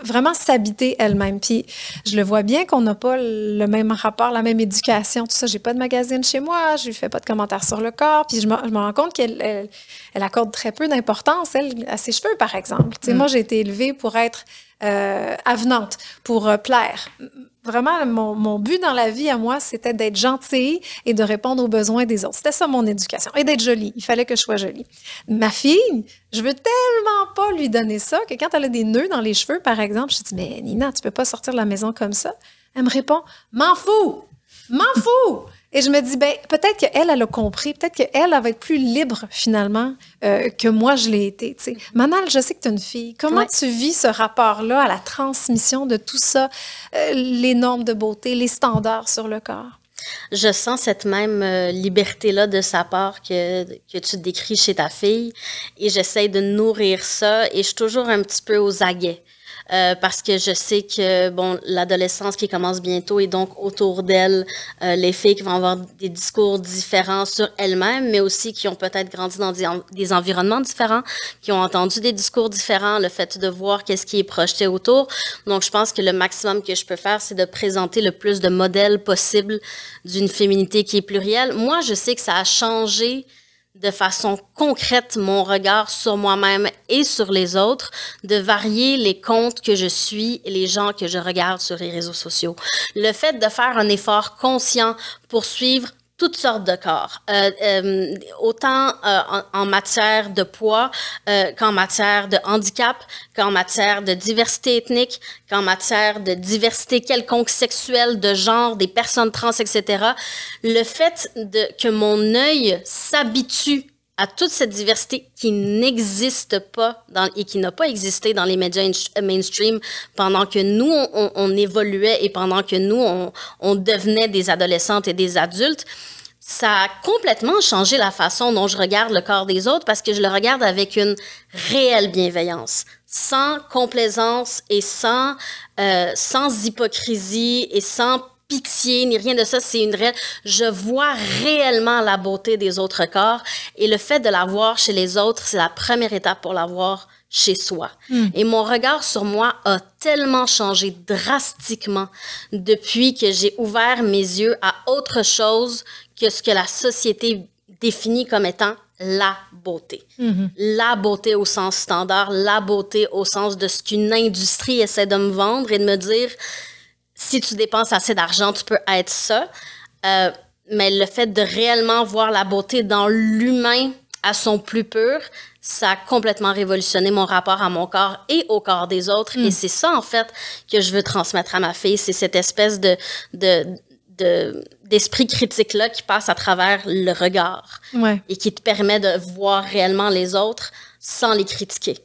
vraiment s'habiter elle-même. Puis je le vois bien qu'on n'a pas le même rapport, la même éducation, tout ça. J'ai pas de magazine chez moi, je lui fais pas de commentaires sur le corps, puis je me rends compte qu'elle accorde très peu d'importance, elle, à ses cheveux, par exemple. Tu sais, moi, j'ai été élevée pour être avenante, pour plaire. Vraiment, mon but dans la vie à moi, c'était d'être gentille et de répondre aux besoins des autres. C'était ça mon éducation. Et d'être jolie. Il fallait que je sois jolie. Ma fille, je veux tellement pas lui donner ça que quand elle a des nœuds dans les cheveux, par exemple, je dis, mais Nina, tu peux pas sortir de la maison comme ça. Elle me répond, m'en fous! M'en fous! Et je me dis, ben peut-être qu'elle a compris, peut-être qu'elle va être plus libre, finalement, que moi, je l'ai été. T'sais. Manal, je sais que tu es une fille. Comment tu vis ce rapport-là à la transmission de tout ça, les normes de beauté, les standards sur le corps? Je sens cette même liberté-là de sa part que tu décris chez ta fille et j'essaie de nourrir ça et je suis toujours un petit peu aux aguets. Parce que je sais que, bon, l'adolescence qui commence bientôt et donc autour d'elle, les filles qui vont avoir des discours différents sur elles-mêmes, mais aussi qui ont peut-être grandi dans des environnements différents, qui ont entendu des discours différents, le fait de voir qu'est-ce qui est projeté autour. Donc, je pense que le maximum que je peux faire, c'est de présenter le plus de modèles possible d'une féminité qui est plurielle. Moi, je sais que ça a changé de façon concrète mon regard sur moi-même et sur les autres, de varier les comptes que je suis et les gens que je regarde sur les réseaux sociaux. Le fait de faire un effort conscient pour suivre toutes sortes de corps, autant en matière de poids qu'en matière de handicap, qu'en matière de diversité ethnique, qu'en matière de diversité quelconque sexuelle, de genre, des personnes trans, etc. Le fait que mon œil s'habitue à toute cette diversité qui n'existe pas et qui n'a pas existé dans les médias mainstream pendant que nous, on évoluait et pendant que nous, on devenait des adolescentes et des adultes, ça a complètement changé la façon dont je regarde le corps des autres parce que je le regarde avec une réelle bienveillance, sans complaisance et sans hypocrisie et sans pitié, ni rien de ça, c'est une réelle... Je vois réellement la beauté des autres corps et le fait de la voir chez les autres, c'est la première étape pour la voir chez soi. Et mon regard sur moi a tellement changé drastiquement depuis que j'ai ouvert mes yeux à autre chose que ce que la société définit comme étant la beauté. La beauté au sens standard, la beauté au sens de ce qu'une industrie essaie de me vendre et de me dire... Si tu dépenses assez d'argent, tu peux être ça. Mais le fait de réellement voir la beauté dans l'humain à son plus pur, ça a complètement révolutionné mon rapport à mon corps et au corps des autres. Et c'est ça, en fait, que je veux transmettre à ma fille. C'est cette espèce d'esprit critique-là qui passe à travers le regard et qui te permet de voir réellement les autres sans les critiquer.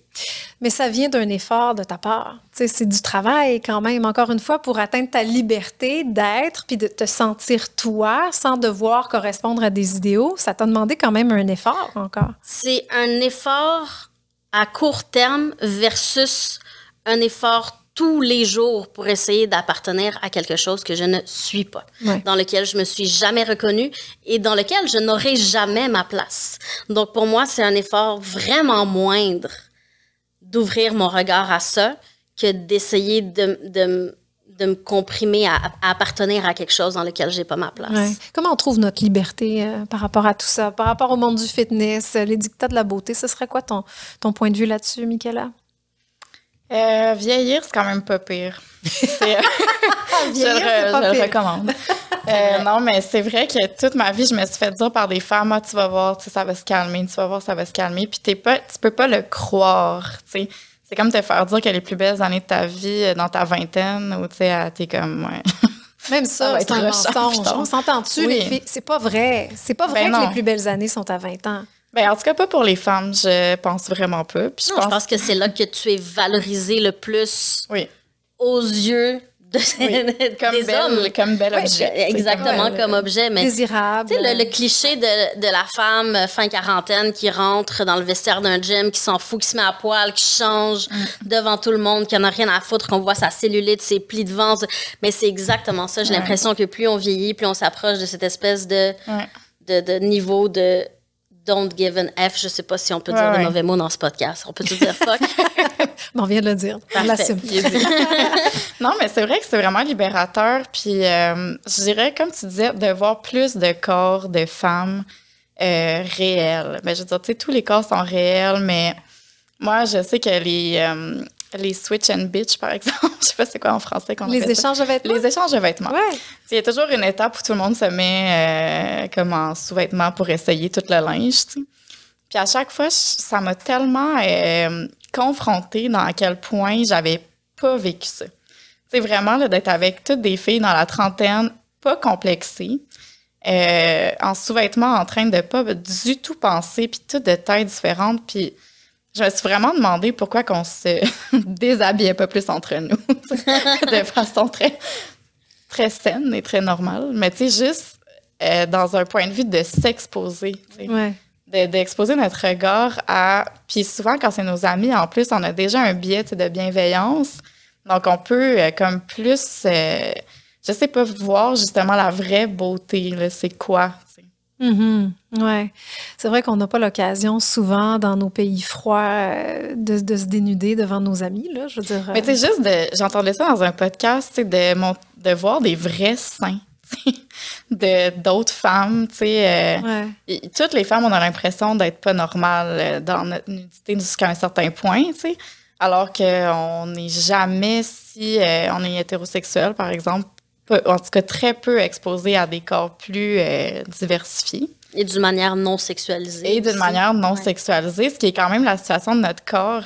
Mais ça vient d'un effort de ta part. Tu sais, c'est du travail quand même, encore une fois, pour atteindre ta liberté d'être puis de te sentir toi sans devoir correspondre à des idéaux. Ça t'a demandé quand même un effort encore. C'est un effort à court terme versus un effort tous les jours pour essayer d'appartenir à quelque chose que je ne suis pas, dans lequel je me suis jamais reconnue et dans lequel je n'aurai jamais ma place. Donc, pour moi, c'est un effort vraiment moindre d'ouvrir mon regard à ça que d'essayer de me comprimer à appartenir à quelque chose dans lequel j'ai pas ma place. Ouais. Comment on trouve notre liberté par rapport à tout ça, par rapport au monde du fitness, les dictats de la beauté? Ce serait quoi ton point de vue là-dessus, Michaela? Vieillir, c'est quand même pas pire. Vieillir, je le recommande. Non, mais c'est vrai que toute ma vie, je me suis fait dire par des femmes, tu vas voir, ça va se calmer, tu vas voir, ça va se calmer. Puis tu peux pas le croire, tu sais. C'est comme te faire dire que les plus belles années de ta vie, dans ta vingtaine, où tu sais, t'es comme, Même ça c'est un mensonge. On s'entend-tu, les filles? C'est pas vrai. C'est pas vrai que les plus belles années sont à 20 ans. Ben, en tout cas, pas pour les femmes, je pense vraiment pas. Puis je pense que c'est là que tu es valorisée le plus aux yeux des hommes. Comme bel objet. Exactement, comme objet. Mais, désirable. Tu sais, le cliché de la femme fin quarantaine qui rentre dans le vestiaire d'un gym, qui s'en fout, qui se met à poil, qui change devant tout le monde, qui en a rien à foutre, qu'on voit sa cellulite, ses plis de ventre. Mais c'est exactement ça. J'ai l'impression que plus on vieillit, plus on s'approche de cette espèce de niveau de don't give an F. Je sais pas si on peut dire de mauvais mots dans ce podcast. On peut tout dire fuck. On vient de le dire. Parfait. Non, mais c'est vrai que c'est vraiment libérateur. Puis, je dirais, comme tu disais, de voir plus de corps de femmes réels. Ben, je veux dire, tu sais, tous les corps sont réels, mais moi, je sais que les switch and bitch, par exemple, je sais pas c'est quoi en français qu'on appelle ça. Les échanges de vêtements? Les échanges de vêtements. Ouais. Il y a toujours une étape où tout le monde se met comme en sous-vêtements pour essayer tout le linge, tu sais. Puis à chaque fois, ça m'a tellement confrontée dans à quel point j'avais pas vécu ça. Tu sais, vraiment, là, d'être avec toutes des filles dans la trentaine, pas complexées, en sous-vêtements, en train de pas du tout penser, puis toutes de tailles différentes, puis je me suis vraiment demandé pourquoi qu'on se déshabillait pas plus entre nous, de façon très, très saine et très normale. Mais tu sais, juste dans un point de vue de s'exposer, tu sais, d'exposer notre regard à... Puis souvent, quand c'est nos amis, en plus, on a déjà un biais de bienveillance. Donc, on peut comme plus, je sais pas, voir justement la vraie beauté, là, c'est quoi, tu sais. Ouais. C'est vrai qu'on n'a pas l'occasion souvent dans nos pays froids de se dénuder devant nos amis, là, je veux dire. Mais tu sais, juste j'entendais ça dans un podcast, tu sais, de voir des vrais seins d'autres femmes, tu sais. Toutes les femmes, on a l'impression d'être pas normales dans notre nudité jusqu'à un certain point, tu sais. Alors qu'on n'est jamais, si on est hétérosexuel, par exemple, en tout cas très peu exposées à des corps plus diversifiés. Et d'une manière non sexualisée. Et d'une manière non sexualisée, ce qui est quand même la situation de notre corps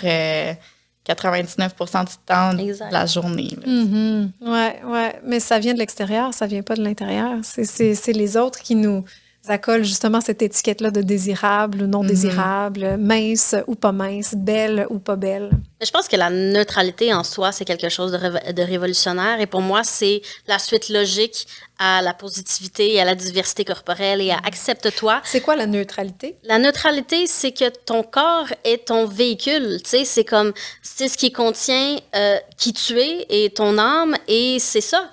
99% du temps de la journée. Oui. Mais ça vient de l'extérieur, ça vient pas de l'intérieur. C'est les autres qui nous accolent justement cette étiquette-là de désirable ou non désirable, mince ou pas mince, belle ou pas belle. Mais je pense que la neutralité en soi, c'est quelque chose de révolutionnaire. Et pour moi, c'est la suite logique à la positivité et à la diversité corporelle et à accepte-toi. C'est quoi la neutralité? La neutralité, c'est que ton corps est ton véhicule. Tu sais, c'est ce qui contient qui tu es et ton âme, et c'est ça.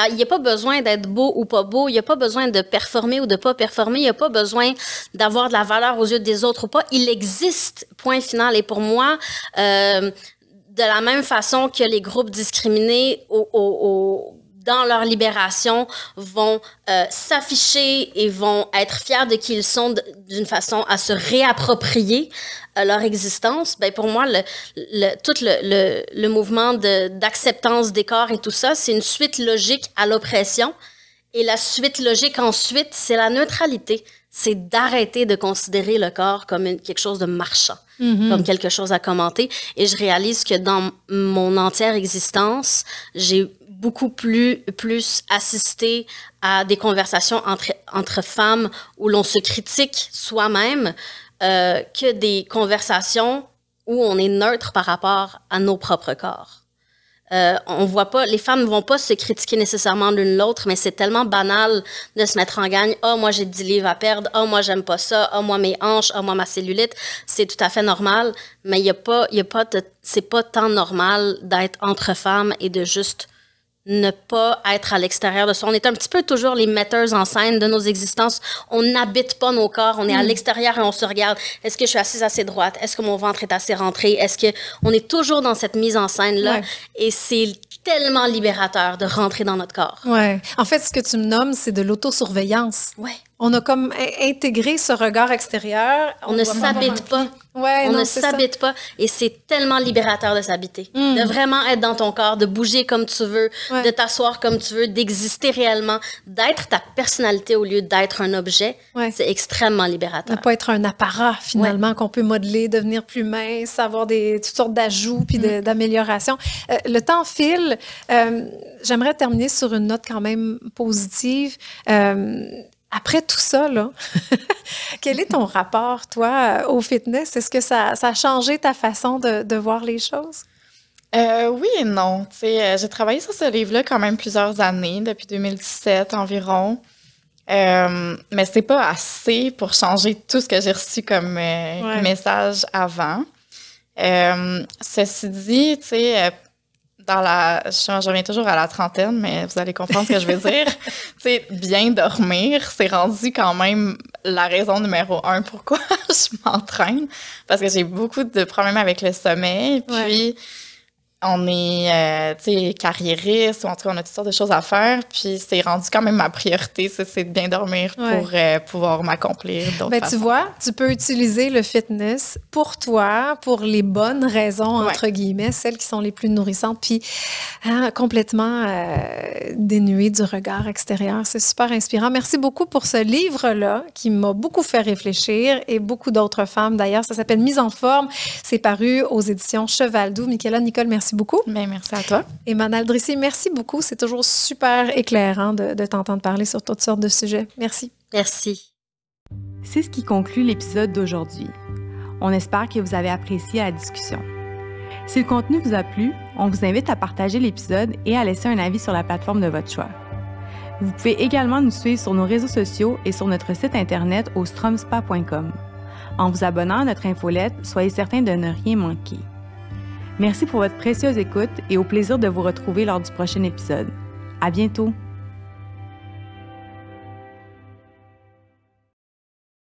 Il n'y a pas besoin d'être beau ou pas beau, il n'y a pas besoin de performer ou de pas performer, il n'y a pas besoin d'avoir de la valeur aux yeux des autres ou pas. Il existe, point final. Et pour moi, de la même façon que les groupes discriminés dans leur libération vont s'afficher et vont être fiers de qui ils sont d'une façon à se réapproprier leur existence, ben pour moi, tout le mouvement d'acceptance des corps et tout ça, c'est une suite logique à l'oppression. Et la suite logique ensuite, c'est la neutralité. C'est d'arrêter de considérer le corps comme quelque chose de marchand, comme quelque chose à commenter. Et je réalise que dans mon entière existence, j'ai beaucoup plus assisté à des conversations entre femmes où l'on se critique soi-même que des conversations où on est neutre par rapport à nos propres corps. On voit pas, les femmes ne vont pas se critiquer nécessairement l'une l'autre, mais c'est tellement banal de se mettre en gagne. « Ah, moi, j'ai 10 livres à perdre. Ah, moi, j'aime pas ça. Ah, moi, mes hanches. Ah, moi, ma cellulite. » C'est tout à fait normal, mais c'est pas tant normal d'être entre femmes et de juste ne pas être à l'extérieur de soi. On est un petit peu toujours les metteurs en scène de nos existences. On n'habite pas nos corps. On est à l'extérieur et on se regarde. Est-ce que je suis assise assez droite? Est-ce que mon ventre est assez rentré? Est-ce que on est toujours dans cette mise en scène-là? Ouais. Et c'est tellement libérateur de rentrer dans notre corps. Ouais. En fait, ce que tu me nommes, c'est de l'autosurveillance. Ouais. On a comme intégré ce regard extérieur. On ne s'habite pas. Ouais, on ne s'habite pas. Et c'est tellement libérateur de s'habiter. De vraiment être dans ton corps, de bouger comme tu veux, de t'asseoir comme tu veux, d'exister réellement, d'être ta personnalité au lieu d'être un objet. Ouais. C'est extrêmement libérateur. Ne pas être un apparat, finalement, qu'on peut modeler, devenir plus mince, avoir toutes sortes d'ajouts puis d'améliorations. Le temps file. J'aimerais terminer sur une note quand même positive. Après tout ça, là, quel est ton rapport, toi, au fitness? Est-ce que ça a changé ta façon de voir les choses? Oui et non. J'ai travaillé sur ce livre-là quand même plusieurs années, depuis 2017 environ. Mais c'est pas assez pour changer tout ce que j'ai reçu comme message avant. Ceci dit, tu sais... je reviens toujours à la trentaine, mais vous allez comprendre ce que je veux dire. Tu sais, bien dormir, c'est rendu quand même la raison numéro 1 pourquoi je m'entraîne. Parce que j'ai beaucoup de problèmes avec le sommeil. Puis, on est, tu sais, carriériste, ou en tout cas, on a toutes sortes de choses à faire. Puis, c'est rendu quand même ma priorité, c'est de bien dormir pour pouvoir m'accomplir d'autres façons. Tu vois, tu peux utiliser le fitness pour toi, pour les bonnes raisons, entre guillemets, celles qui sont les plus nourrissantes, puis complètement dénuées du regard extérieur. C'est super inspirant. Merci beaucoup pour ce livre-là qui m'a beaucoup fait réfléchir et beaucoup d'autres femmes, d'ailleurs. Ça s'appelle « Mise en forme ». C'est paru aux éditions Cheval-Doux. Michaela, Nicole, merci beaucoup. Bien, merci à toi. Et Manal Drissi, merci beaucoup. C'est toujours super éclairant de t'entendre parler sur toutes sortes de sujets. Merci. Merci. C'est ce qui conclut l'épisode d'aujourd'hui. On espère que vous avez apprécié la discussion. Si le contenu vous a plu, on vous invite à partager l'épisode et à laisser un avis sur la plateforme de votre choix. Vous pouvez également nous suivre sur nos réseaux sociaux et sur notre site internet au stromspa.com. En vous abonnant à notre infolette, soyez certain de ne rien manquer. Merci pour votre précieuse écoute et au plaisir de vous retrouver lors du prochain épisode. À bientôt!